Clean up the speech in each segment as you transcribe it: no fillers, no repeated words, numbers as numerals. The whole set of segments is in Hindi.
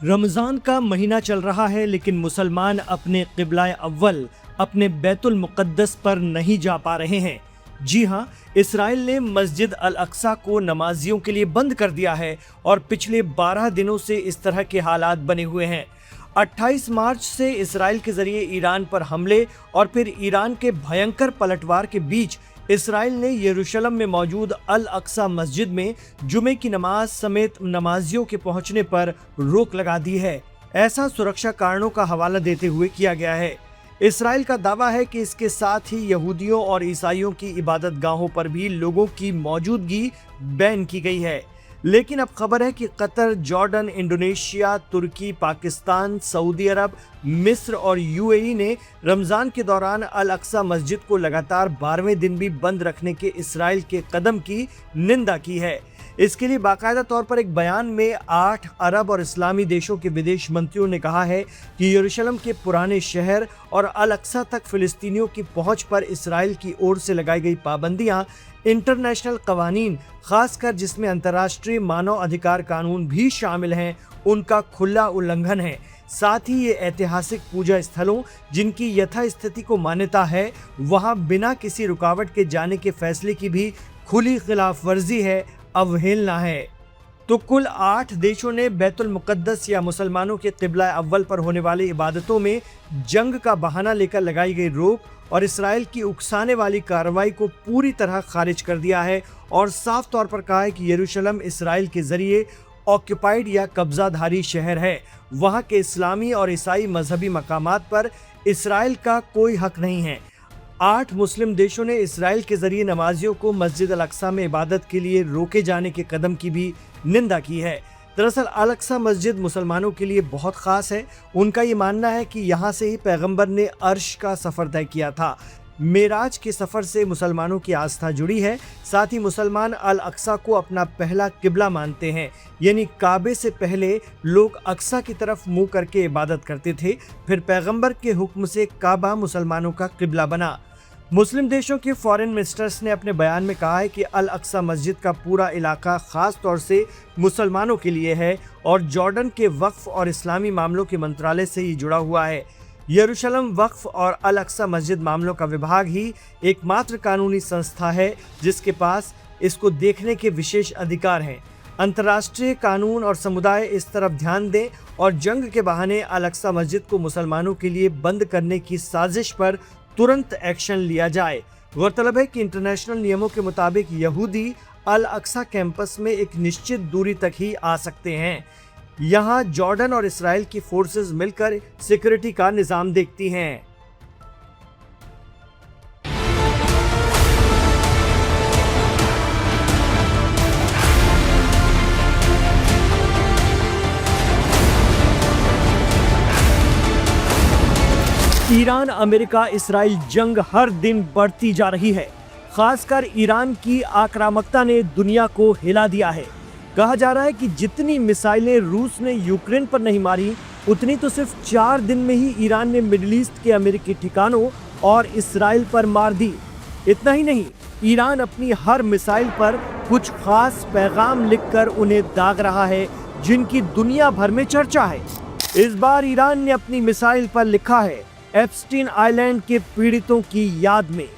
रमज़ान का महीना चल रहा है, लेकिन मुसलमान अपने क़िबला अव्वल अपने बैतुल मुक़द्दस पर नहीं जा पा रहे हैं। जी हाँ, इसराइल ने मस्जिद अल अक्सा को नमाजियों के लिए बंद कर दिया है और पिछले 12 दिनों से इस तरह के हालात बने हुए हैं। 28 मार्च से इसराइल के जरिए ईरान पर हमले और फिर ईरान के भयंकर पलटवार के बीच इसराइल ने यरूशलेम में मौजूद अल अक्सा मस्जिद में जुमे की नमाज समेत नमाजियों के पहुंचने पर रोक लगा दी है। ऐसा सुरक्षा कारणों का हवाला देते हुए किया गया है। इसराइल का दावा है कि इसके साथ ही यहूदियों और ईसाइयों की इबादत गाहों पर भी लोगों की मौजूदगी बैन की गई है। लेकिन अब खबर है कि कतर, जॉर्डन, इंडोनेशिया, तुर्की, पाकिस्तान, सऊदी अरब, मिस्र और यूएई ने रमज़ान के दौरान अल अक्सा मस्जिद को लगातार 12वें दिन भी बंद रखने के इसराइल के कदम की निंदा की है। इसके लिए बाकायदा तौर पर एक बयान में 8 अरब और इस्लामी देशों के विदेश मंत्रियों ने कहा है कि यरूशलेम के पुराने शहर और अल अक्सा तक फिलिस्तीनियों की पहुंच पर इसराइल की ओर से लगाई गई पाबंदियां इंटरनेशनल कवानीन, खासकर जिसमें अंतर्राष्ट्रीय मानव अधिकार कानून भी शामिल हैं, उनका खुला उल्लंघन है। साथ ही ये ऐतिहासिक पूजा स्थलों जिनकी यथास्थिति को मान्यता है, वहां बिना किसी रुकावट के जाने के फैसले की भी खुली खिलाफ वर्जी है, अवहेलना है। तो कुल 8 देशों ने बैतुल मुक़द्दस या मुसलमानों के क़िबला अव्वल पर होने वाली इबादतों में जंग का बहाना लेकर लगाई गई रोक और इसराइल की उकसाने वाली कार्रवाई को पूरी तरह खारिज कर दिया है और साफ तौर पर कहा है कि यरूशलेम इसराइल के जरिए ऑक्युपाइड या कब्जाधारी शहर है। वहां के इस्लामी और ईसाई मजहबी मकामात पर इसराइल का कोई हक नहीं है। 8 मुस्लिम देशों ने इसराइल के जरिए नमाजियों को मस्जिद अल अक्सा में इबादत के लिए रोके जाने के कदम की भी निंदा की है। दरअसल अल अक्सा मस्जिद मुसलमानों के लिए बहुत खास है। उनका ये मानना है कि यहाँ से ही पैगंबर ने अर्श का सफ़र तय किया था। मेराज के सफ़र से मुसलमानों की आस्था जुड़ी है। साथ ही मुसलमान अल अक्सा को अपना पहला किबला मानते हैं, यानी काबे से पहले लोग अक्सा की तरफ मुंह करके इबादत करते थे। फिर पैगंबर के हुक्म से काबा मुसलमानों का किबला बना। मुस्लिम देशों के फॉरेन मिनिस्टर्स ने अपने बयान में कहा है कि अल अक्सा मस्जिद का पूरा इलाका ख़ास तौर से मुसलमानों के लिए है और जॉर्डन के वक्फ और इस्लामी मामलों के मंत्रालय से ही जुड़ा हुआ है। यरूशलेम वक्फ और अल अक्सा मस्जिद मामलों का विभाग ही एकमात्र कानूनी संस्था है जिसके पास इसको देखने के विशेष अधिकार हैं। अंतर्राष्ट्रीय कानून और समुदाय इस तरफ ध्यान दें और जंग के बहाने अल अक्सा मस्जिद को मुसलमानों के लिए बंद करने की साजिश पर तुरंत एक्शन लिया जाए। गौरतलब है कि इंटरनेशनल नियमों के मुताबिक यहूदी अल अक्सा कैंपस में एक निश्चित दूरी तक ही आ सकते हैं। यहाँ जॉर्डन और इसराइल की फोर्सेस मिलकर सिक्योरिटी का निजाम देखती हैं। ईरान अमेरिका इसराइल जंग हर दिन बढ़ती जा रही है। खासकर ईरान की आक्रामकता ने दुनिया को हिला दिया है। कहा जा रहा है कि जितनी मिसाइलें रूस ने यूक्रेन पर नहीं मारी, उतनी तो सिर्फ 4 दिन में ही ईरान ने मिडिल ईस्ट के अमेरिकी ठिकानों और इसराइल पर मार दी। इतना ही नहीं, ईरान अपनी हर मिसाइल पर कुछ खास पैगाम लिखकर उन्हें दाग रहा है, जिनकी दुनिया भर में चर्चा है। इस बार ईरान ने अपनी मिसाइल पर लिखा है, एप्स्टीन आइलैंड के पीड़ितों की याद में।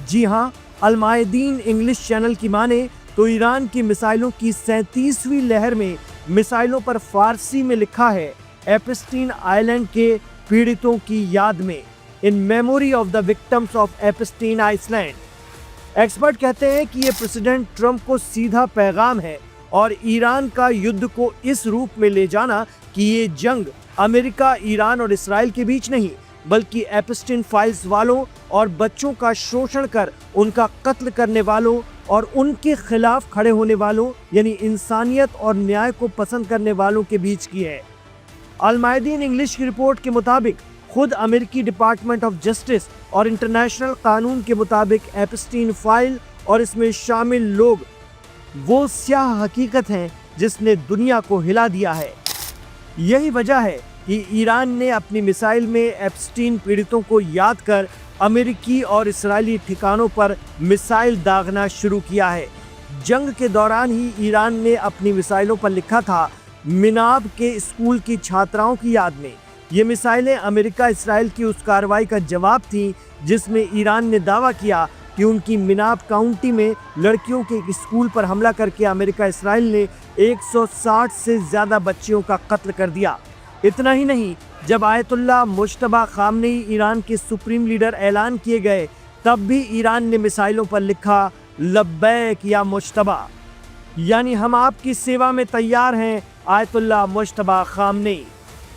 जी हाँ, अल मायदीन इंग्लिश चैनल की माने तो ईरान की मिसाइलों की 37वीं लहर में मिसाइलों पर फारसी में लिखा है, एप्स्टीन आइलैंड के पीड़ितों की याद में, in memory of the victims of Epstein island. Expert कहते हैं कि ये प्रेसिडेंट ट्रंप को सीधा पैगाम है और ईरान का युद्ध को इस रूप में ले जाना कि ये जंग अमेरिका, ईरान और इसराइल के बीच नहीं, बल्कि एप्स्टीन फाइल्स वालों और बच्चों का शोषण कर उनका कत्ल करने वालों और उनके खिलाफ खड़े होने वालों, यानी इंसानियत और न्याय को पसंद करने वालों के बीच की है। अल मायदीन इंग्लिश की रिपोर्ट के मुताबिक खुद अमेरिकी डिपार्टमेंट ऑफ जस्टिस और इंटरनेशनल कानून के मुताबिक एप्स्टीन फाइल और इसमें शामिल लोग वो स्याह हकीकत हैं जिसने दुनिया को हिला दिया है। यही वजह है कि ईरान ने अपनी मिसाइल में एप्स्टीन पीड़ितों को याद कर अमेरिकी और इस्राएली ठिकानों पर मिसाइल दागना शुरू किया है। जंग के दौरान ही ईरान ने अपनी मिसाइलों पर लिखा था, मिनाब के स्कूल की छात्राओं की याद में। ये मिसाइलें अमेरिका इसराइल की उस कार्रवाई का जवाब थी जिसमें ईरान ने दावा किया कि उनकी मिनाब काउंटी में लड़कियों के एक स्कूल पर हमला करके अमेरिका इसराइल ने 160 से ज़्यादा बच्चियों का कत्ल कर दिया। इतना ही नहीं, जब आयतुल्लाह मुज्तबा खामनेई ईरान के सुप्रीम लीडर ऐलान किए गए तब भी ईरान ने मिसाइलों पर लिखा लब्बैक या मुज्तबा, यानी हम आपकी सेवा में तैयार हैं आयतुल्लाह मुज्तबा खामनेई।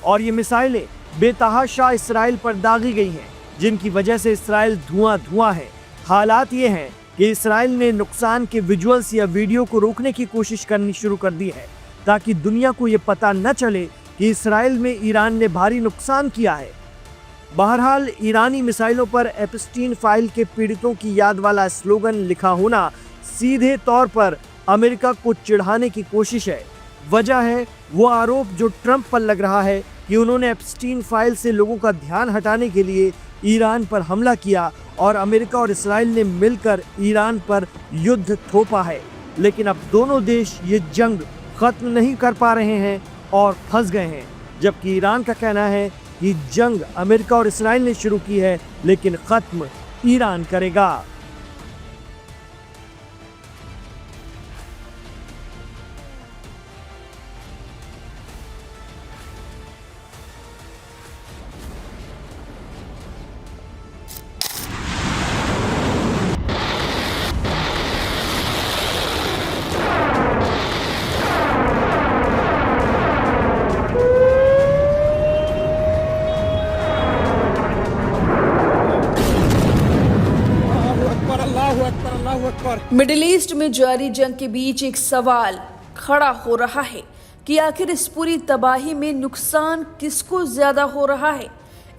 और ये मिसाइलें बेतहाशा इसराइल पर दागी गई हैं, जिनकी वजह से इसराइल धुआं धुआं है। हालात ये हैं कि इसराइल ने नुकसान के विजुअल्स या वीडियो को रोकने की कोशिश करनी शुरू कर दी है ताकि दुनिया को ये पता न चले कि इसराइल में ईरान ने भारी नुकसान किया है। बहरहाल ईरानी मिसाइलों पर एप्स्टीन फाइल के पीड़ितों की याद वाला स्लोगन लिखा होना सीधे तौर पर अमेरिका को चिढ़ाने की कोशिश है। वजह है वो आरोप जो ट्रंप पर लग रहा है कि उन्होंने एप्स्टीन फाइल से लोगों का ध्यान हटाने के लिए ईरान पर हमला किया और अमेरिका और इसराइल ने मिलकर ईरान पर युद्ध थोपा है। लेकिन अब दोनों देश ये जंग खत्म नहीं कर पा रहे हैं और फंस गए हैं, जबकि ईरान का कहना है कि जंग अमेरिका और इसराइल ने शुरू की है लेकिन खत्म ईरान करेगा। मिडिल ईस्ट में जारी जंग के बीच एक सवाल खड़ा हो रहा है कि आखिर इस पूरी तबाही में नुकसान किसको ज्यादा हो रहा है।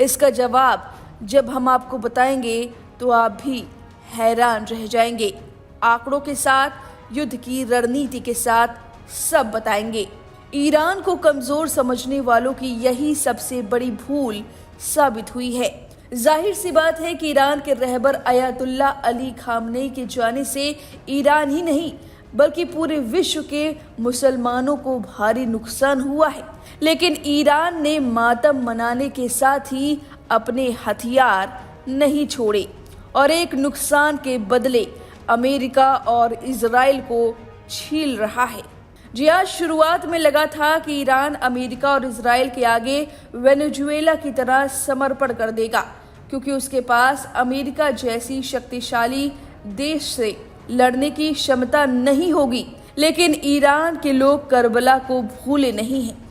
इसका जवाब जब हम आपको बताएंगे तो आप भी हैरान रह जाएंगे। आंकड़ों के साथ, युद्ध की रणनीति के साथ सब बताएंगे। ईरान को कमजोर समझने वालों की यही सबसे बड़ी भूल साबित हुई है। जाहिर सी बात है कि ईरान के रहबर अयातुल्लाह अली खामनेई के जाने से ईरान ही नहीं बल्कि पूरे विश्व के मुसलमानों को भारी नुकसान हुआ है। लेकिन ईरान ने मातम मनाने के साथ ही अपने हथियार नहीं छोड़े और एक नुकसान के बदले अमेरिका और इजराइल को छील रहा है। जी आज शुरुआत में लगा था कि ईरान अमेरिका और इजराइल के आगे वेनेजुएला की तरह समर्पण कर देगा, क्योंकि उसके पास अमेरिका जैसी शक्तिशाली देश से लड़ने की क्षमता नहीं होगी। लेकिन ईरान के लोग करबला को भूले नहीं हैं।